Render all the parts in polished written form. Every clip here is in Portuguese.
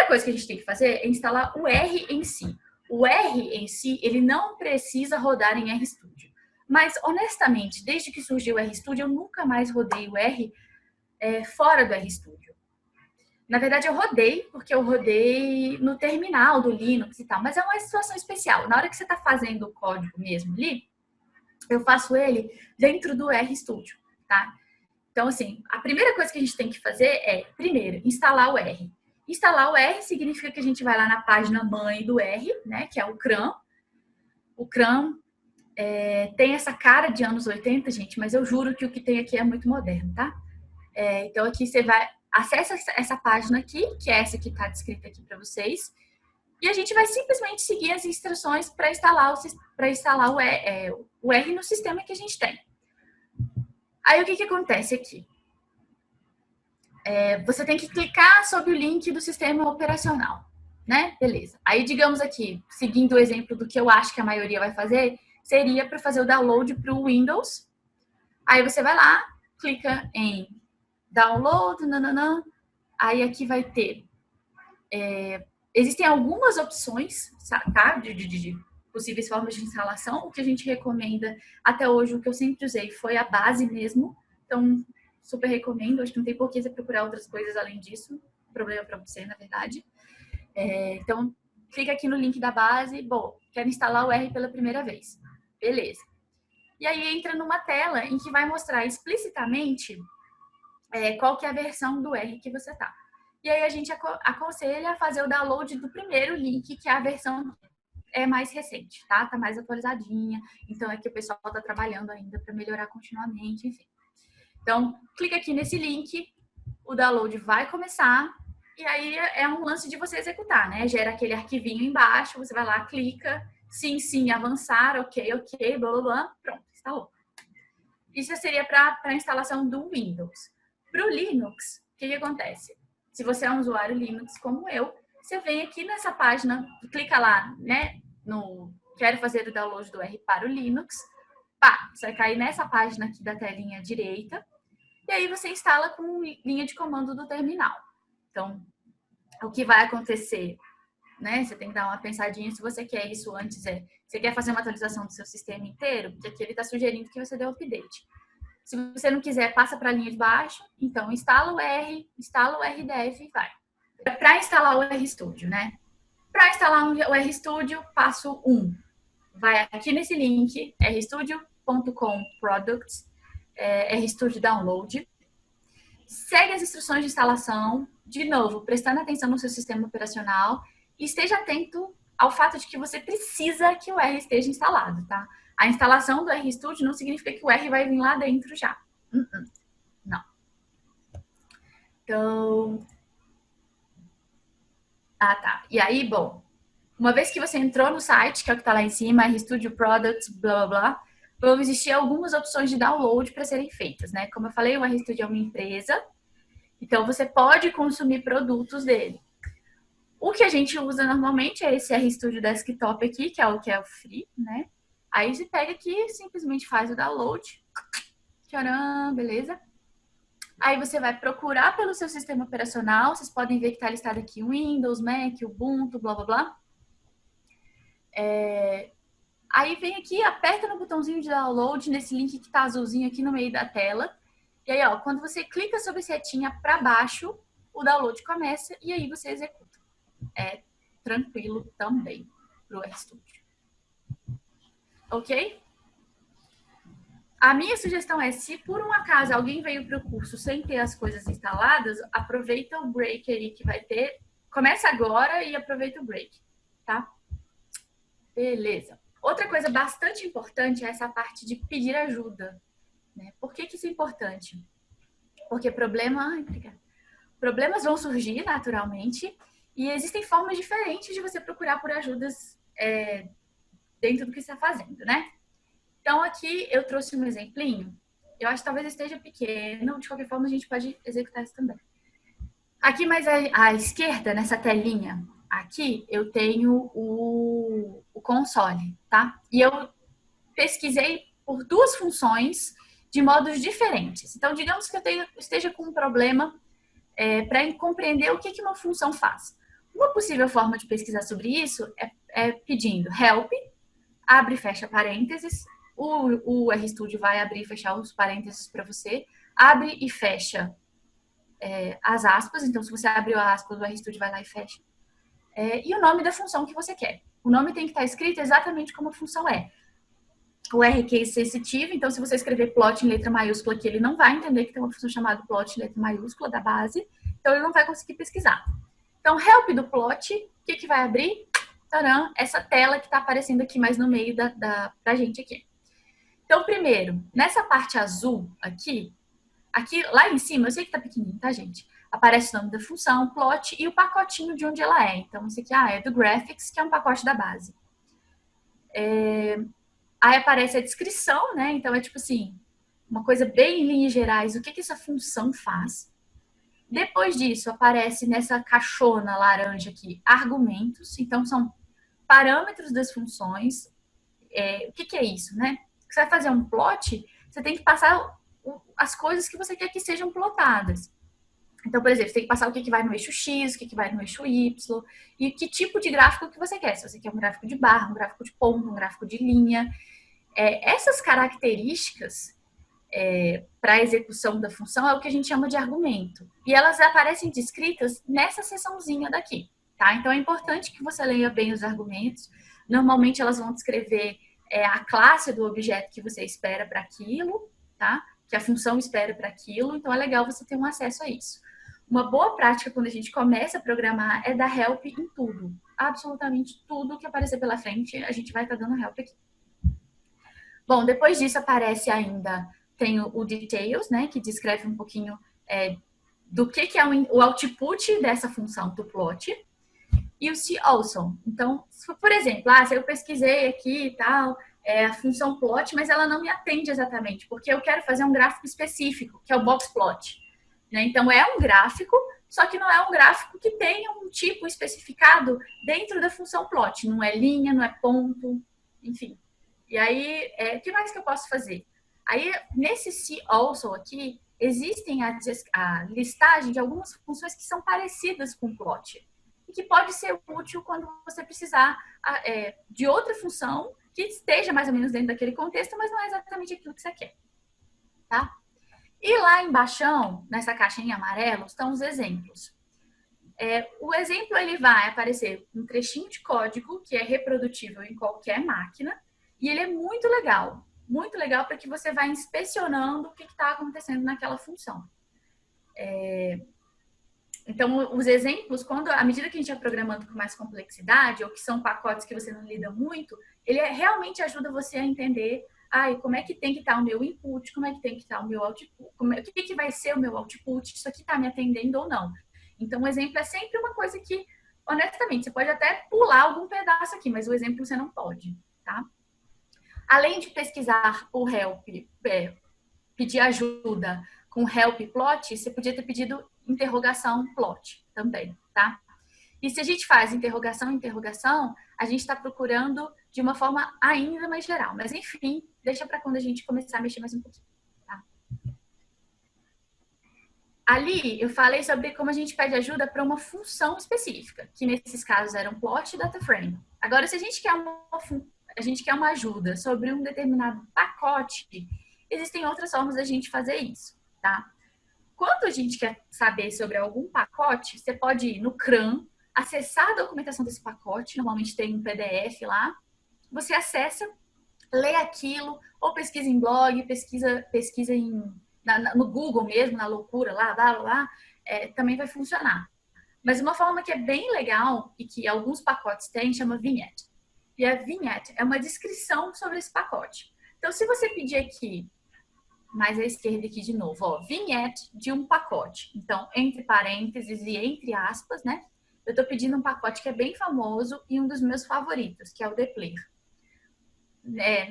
primeira coisa que a gente tem que fazer é instalar o R em si. O R em si, ele não precisa rodar em RStudio. Mas, honestamente, desde que surgiu o RStudio, eu nunca mais rodei o R fora do RStudio. Na verdade, eu rodei, porque eu rodei no terminal do Linux e tal, mas é uma situação especial. Na hora que você está fazendo o código mesmo ali, eu faço ele dentro do RStudio, tá? Então, assim, a primeira coisa que a gente tem que fazer é, primeiro, instalar o R. Instalar o R significa que a gente vai lá na página mãe do R, né, que é o CRAN. O CRAN tem essa cara de anos 80, gente, mas eu juro que o que tem aqui é muito moderno, tá? Então, aqui você vai, acessa essa página aqui, que é essa que está descrita aqui para vocês, e a gente vai simplesmente seguir as instruções para instalar o R no sistema que a gente tem. Aí, o que acontece aqui? Você tem que clicar sobre o link do sistema operacional, né? Beleza. Aí, digamos aqui, seguindo o exemplo do que eu acho que a maioria vai fazer, seria para fazer o download para o Windows. Aí você vai lá, clica em download, nananã. Aí aqui vai ter... existem algumas opções, tá? De possíveis formas de instalação. O que a gente recomenda até hoje, o que eu sempre usei, foi a base mesmo. Então, super recomendo. Acho que não tem por que você procurar outras coisas além disso. Problema para você, na verdade. Então, clica aqui no link da base. Bom, quero instalar o R pela primeira vez. Beleza. E aí entra numa tela em que vai mostrar explicitamente qual que é a versão do R que você tá. E aí a gente aconselha a fazer o download do primeiro link, que é a versão mais recente, tá? Tá mais atualizadinha. Então é que o pessoal tá trabalhando ainda para melhorar continuamente, enfim. Então, clica aqui nesse link, o download vai começar, e aí é um lance de você executar, né? Gera aquele arquivinho embaixo, você vai lá, clica, sim, avançar, ok, blá, blá, blá, pronto, instalou. Isso seria para a instalação do Windows. Para o Linux, o que acontece? Se você é um usuário Linux como eu, você vem aqui nessa página, clica lá, né, no quero fazer o download do R para o Linux, pá, você vai cair nessa página aqui da telinha direita, e aí você instala com linha de comando do terminal. Então, o que vai acontecer, né, você tem que dar uma pensadinha se você quer isso antes, você quer fazer uma atualização do seu sistema inteiro, porque aqui ele está sugerindo que você dê update. Se você não quiser, passa para a linha de baixo, então instala o RDF e vai. Para instalar o RStudio, né? Para instalar o RStudio, passo 1. Vai aqui nesse link, rstudio.com products, RStudio download. Segue as instruções de instalação, de novo, prestando atenção no seu sistema operacional e esteja atento ao fato de que você precisa que o R esteja instalado, tá? A instalação do RStudio não significa que o R vai vir lá dentro já. Não. Então... tá. E aí, bom, uma vez que você entrou no site, que é o que está lá em cima, RStudio Products, blá, blá, blá, vão existir algumas opções de download para serem feitas, né? Como eu falei, o RStudio é uma empresa, então você pode consumir produtos dele. O que a gente usa normalmente é esse RStudio Desktop aqui, que é o free, né? Aí você pega aqui, simplesmente faz o download. Tcharam, beleza? Aí você vai procurar pelo seu sistema operacional. Vocês podem ver que está listado aqui Windows, Mac, Ubuntu, blá, blá, blá. Aí vem aqui, aperta no botãozinho de download, nesse link que está azulzinho aqui no meio da tela. E aí, ó, quando você clica sobre a setinha para baixo, o download começa e aí você executa. É tranquilo também para o RStudio. Ok? A minha sugestão é, se por um acaso alguém veio para o curso sem ter as coisas instaladas, aproveita o break aí que vai ter. Começa agora e aproveita o break, tá? Beleza. Outra coisa bastante importante é essa parte de pedir ajuda, né? Por que isso é importante? Porque problemas vão surgir naturalmente e existem formas diferentes de você procurar por ajudas dentro do que você está fazendo, né? Então, aqui eu trouxe um exemplinho. Eu acho que talvez esteja pequeno. De qualquer forma, a gente pode executar isso também. Aqui mais à esquerda, nessa telinha, aqui eu tenho o console, tá? E eu pesquisei por duas funções de modos diferentes. Então, digamos que eu esteja com um problema para compreender o que uma função faz. Uma possível forma de pesquisar sobre isso é pedindo help, abre e fecha parênteses, o RStudio vai abrir e fechar os parênteses para você, abre e fecha as aspas, então se você abriu a aspas, o RStudio vai lá e fecha. E o nome da função que você quer. O nome tem que estar escrito exatamente como a função é. O R case sensitive, então se você escrever plot em letra maiúscula aqui, ele não vai entender que tem uma função chamada plot em letra maiúscula da base, então ele não vai conseguir pesquisar. Então, help do plot, o que vai abrir? Tcharam, essa tela que está aparecendo aqui mais no meio da gente aqui. Então, primeiro, nessa parte azul aqui lá em cima, eu sei que tá pequenininho, tá, gente? Aparece o nome da função, plot e o pacotinho de onde ela é. Então, isso aqui é do graphics, que é um pacote da base. Aí aparece a descrição, né? Então, é tipo assim, uma coisa bem em linhas gerais, o que essa função faz. Depois disso, aparece nessa caixona laranja aqui, argumentos. Então, são parâmetros das funções. O que é isso, né? Você vai fazer um plot, você tem que passar as coisas que você quer que sejam plotadas. Então, por exemplo, você tem que passar o que vai no eixo X, o que vai no eixo Y, e que tipo de gráfico que você quer. Se você quer um gráfico de barra, um gráfico de ponto, um gráfico de linha. Essas características para a execução da função é o que a gente chama de argumento. E elas aparecem descritas nessa seçãozinha daqui, tá? Então, é importante que você leia bem os argumentos. Normalmente, elas vão descrever a classe do objeto que você espera para aquilo, tá? Que a função espera para aquilo. Então, é legal você ter um acesso a isso. Uma boa prática quando a gente começa a programar é dar help em tudo. Absolutamente tudo que aparecer pela frente, a gente vai estar dando help aqui. Bom, depois disso aparece ainda, tem o details, né, que descreve um pouquinho do que é o output dessa função do plot. E o see also. Então, por exemplo, se eu pesquisei aqui e tal, a função plot, mas ela não me atende exatamente, porque eu quero fazer um gráfico específico, que é o box plot. Né? Então, é um gráfico, só que não é um gráfico que tenha um tipo especificado dentro da função plot. Não é linha, não é ponto, enfim. E aí, o que mais que eu posso fazer? Aí, nesse see also aqui, existem a listagem de algumas funções que são parecidas com plot. E que pode ser útil quando você precisar de outra função que esteja mais ou menos dentro daquele contexto, mas não é exatamente aquilo que você quer. Tá? E lá embaixo, nessa caixinha amarela, estão os exemplos. O exemplo ele vai aparecer um trechinho de código que é reprodutível em qualquer máquina e ele é muito legal para que você vá inspecionando o que está acontecendo naquela função. Então, os exemplos, à medida que a gente vai programando com mais complexidade, ou que são pacotes que você não lida muito, ele realmente ajuda você a entender como é que tem que estar o meu input, como é que tem que estar o meu output, o que vai ser o meu output, isso aqui está me atendendo ou não. Então, o exemplo é sempre uma coisa que, honestamente, você pode até pular algum pedaço aqui, mas o exemplo você não pode, tá? Além de pesquisar por help, pedir ajuda com help plot, você podia ter pedido interrogação plot também, tá? E se a gente faz interrogação, a gente está procurando de uma forma ainda mais geral. Mas, enfim, deixa para quando a gente começar a mexer mais um pouquinho. Tá? Ali, eu falei sobre como a gente pede ajuda para uma função específica, que nesses casos era um plot e data frame. Agora, se a gente quer uma ajuda sobre um determinado pacote, existem outras formas da gente fazer isso, tá? Quando a gente quer saber sobre algum pacote, você pode ir no CRAN, acessar a documentação desse pacote, normalmente tem um PDF lá, você acessa, lê aquilo, ou pesquisa em blog, pesquisa no Google mesmo, na loucura lá, também vai funcionar. Mas uma forma que é bem legal e que alguns pacotes têm, chama vignette. E a vignette é uma descrição sobre esse pacote. Então, se você pedir aqui, mais à esquerda aqui de novo, vignette de um pacote. Então, entre parênteses e entre aspas, né? Eu estou pedindo um pacote que é bem famoso e um dos meus favoritos, que é o Deplir.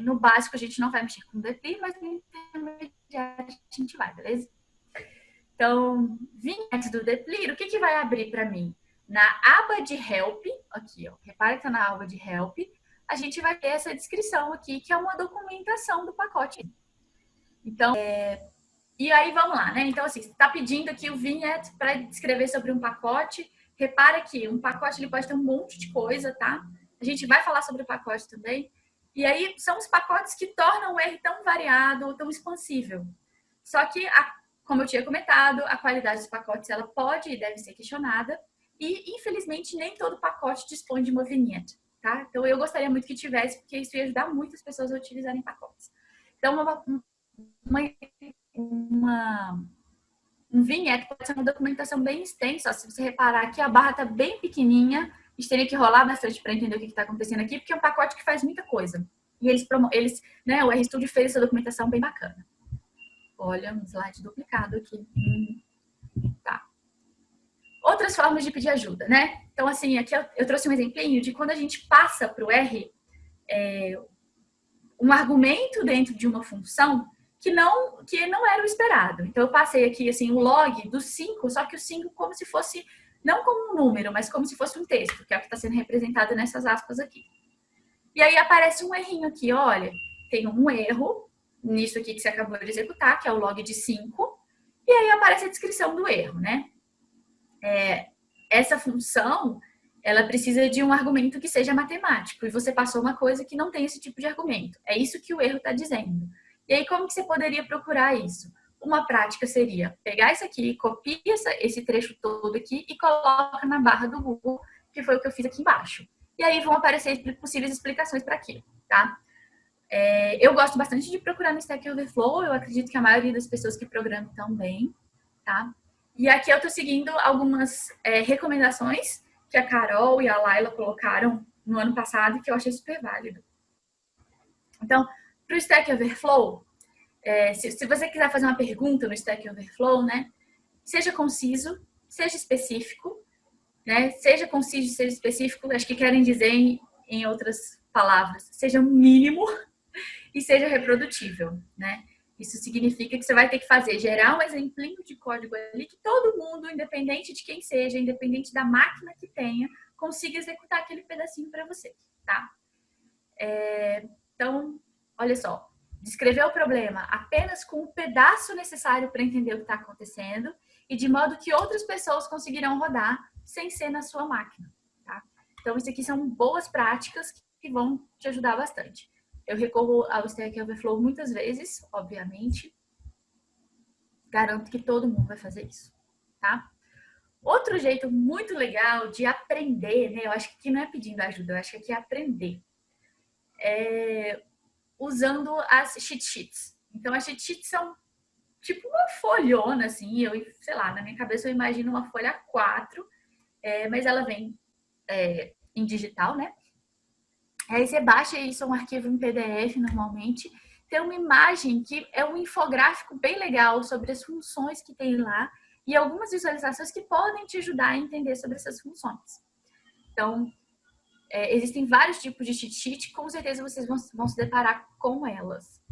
No básico, a gente não vai mexer com o Deplir, mas no intermediário a gente vai, beleza? Então, vignette do Deplir, o que vai abrir para mim? Na aba de Help, aqui, ó, repara que está na aba de Help, a gente vai ter essa descrição aqui, que é uma documentação do pacote. Então, e aí vamos lá, né? Então, assim, você está pedindo aqui o vignette para descrever sobre um pacote, repara que um pacote ele pode ter um monte de coisa, tá? A gente vai falar sobre o pacote também. E aí são os pacotes que tornam o R tão variado ou tão expansível. Só que, como eu tinha comentado, a qualidade dos pacotes ela pode e deve ser questionada. E, infelizmente, nem todo pacote dispõe de uma vignette, tá? Então, eu gostaria muito que tivesse, porque isso ia ajudar muitas pessoas a utilizarem pacotes. Então, um vignette pode ser uma documentação bem extensa. Se você reparar aqui, a barra está bem pequenininha. A gente teria que rolar bastante para entender o que está acontecendo aqui, porque é um pacote que faz muita coisa. E o RStudio fez essa documentação bem bacana. Olha, um slide duplicado aqui. Tá. Outras formas de pedir ajuda, né? Então, assim, aqui eu trouxe um exemplinho de quando a gente passa para o R um argumento dentro de uma função que não era o esperado. Então, eu passei aqui, assim, o log do 5, só que o 5 como se fosse, não como um número, mas como se fosse um texto, que é o que está sendo representado nessas aspas aqui. E aí aparece um errinho aqui, olha, tem um erro nisso aqui que você acabou de executar, que é o log de 5, e aí aparece a descrição do erro, né? Essa função, ela precisa de um argumento que seja matemático, e você passou uma coisa que não tem esse tipo de argumento. É isso que o erro está dizendo. E aí, como que você poderia procurar isso? Uma prática seria pegar isso aqui, copia esse trecho todo aqui e coloca na barra do Google, que foi o que eu fiz aqui embaixo. E aí vão aparecer possíveis explicações para aquilo, tá? Eu gosto bastante de procurar no Stack Overflow, eu acredito que a maioria das pessoas que programam também, tá? E aqui eu estou seguindo algumas recomendações que a Carol e a Laila colocaram no ano passado, que eu achei super válido. Então, para o Stack Overflow, se você quiser fazer uma pergunta no Stack Overflow, né, seja conciso, seja específico, né, seja conciso, seja específico, acho que querem dizer em outras palavras, seja um mínimo e seja reprodutível, né? Isso significa que você vai ter que gerar um exemplinho de código ali que todo mundo, independente de quem seja, independente da máquina que tenha, consiga executar aquele pedacinho para você, tá? Então, olha só, descrever o problema apenas com o pedaço necessário para entender o que está acontecendo e de modo que outras pessoas conseguirão rodar sem ser na sua máquina, tá? Então, isso aqui são boas práticas que vão te ajudar bastante. Eu recorro ao Stack Overflow muitas vezes, obviamente. Garanto que todo mundo vai fazer isso, tá? Outro jeito muito legal de aprender, né? Eu acho que aqui não é pedindo ajuda, eu acho que aqui é aprender. Usando as cheat sheets. Então, as cheat sheets são tipo uma folhona, assim. Sei lá, na minha cabeça eu imagino uma folha A4, mas ela vem em digital, né? Aí você baixa isso, é um arquivo em PDF normalmente, tem uma imagem que é um infográfico bem legal sobre as funções que tem lá e algumas visualizações que podem te ajudar a entender sobre essas funções. Então, existem vários tipos de cheat sheet, com certeza vocês vão se deparar com elas.